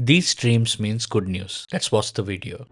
These dreams means good news. Let's watch the video.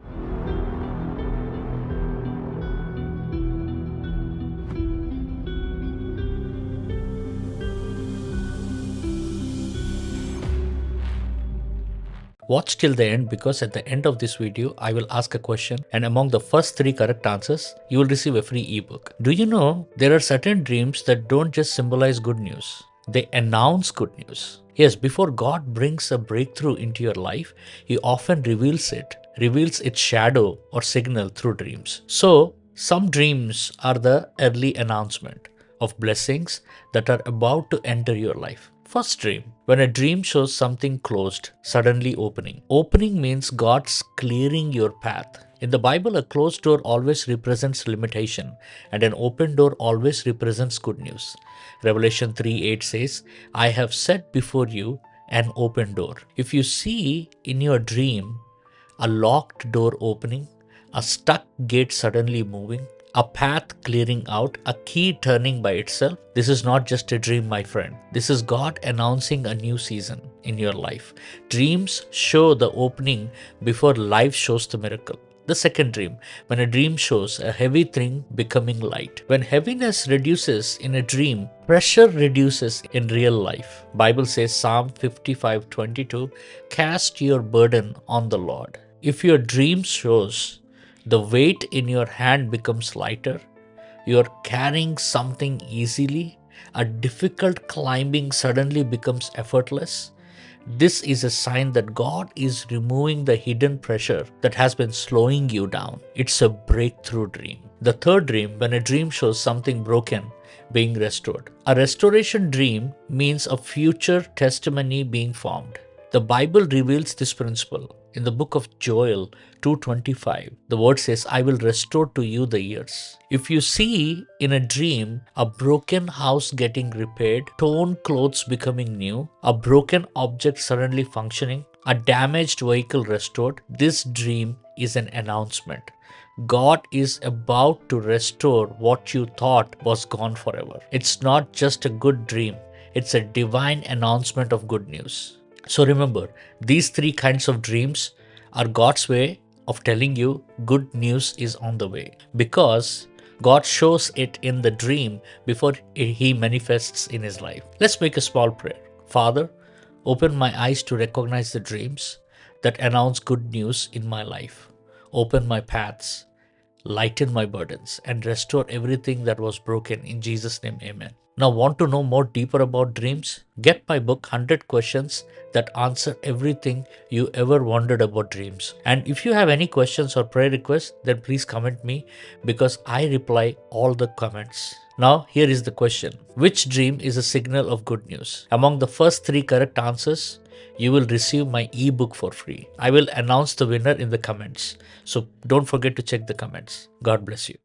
Watch till the end because at the end of this video, I will ask a question and among the first 3 correct answers, you will receive a free ebook. Do you know there are certain dreams that don't just symbolize good news? They announce good news. Yes, before God brings a breakthrough into your life, He often reveals its shadow or signal through dreams. So, some dreams are the early announcement of blessings that are about to enter your life. First dream. When a dream shows something closed, suddenly opening. Opening means God's clearing your path. In the Bible, a closed door always represents limitation and an open door always represents good news. Revelation 3:8 says, I have set before you an open door. If you see in your dream a locked door opening, a stuck gate suddenly moving, a path clearing out, a key turning by itself. This is not just a dream, my friend. This is God announcing a new season in your life. Dreams show the opening before life shows the miracle. The second dream, when a dream shows a heavy thing becoming light. When heaviness reduces in a dream, pressure reduces in real life. Bible says Psalm 55:22, cast your burden on the Lord. If your dream shows the weight in your hand becomes lighter, you're carrying something easily, a difficult climbing suddenly becomes effortless, this is a sign that God is removing the hidden pressure that has been slowing you down. It's a breakthrough dream. The third dream, when a dream shows something broken being restored. A restoration dream means a future testimony being formed. The Bible reveals this principle. In the book of Joel 2:25, the word says, I will restore to you the years. If you see in a dream a broken house getting repaired, torn clothes becoming new, a broken object suddenly functioning, a damaged vehicle restored, this dream is an announcement. God is about to restore what you thought was gone forever. It's not just a good dream, it's a divine announcement of good news. So remember, these 3 kinds of dreams are God's way of telling you good news is on the way. Because God shows it in the dream before He manifests in His life. Let's make a small prayer. Father, open my eyes to recognize the dreams that announce good news in my life. Open my paths, lighten my burdens, and restore everything that was broken. In Jesus' name, amen. Now, want to know more deeper about dreams? Get my book 100 Questions that answer everything you ever wondered about dreams. And if you have any questions or prayer requests, then please comment me because I reply all the comments. Now, here is the question. Which dream is a signal of good news? Among the first 3 correct answers, you will receive my ebook for free. I will announce the winner in the comments. So don't forget to check the comments. God bless you.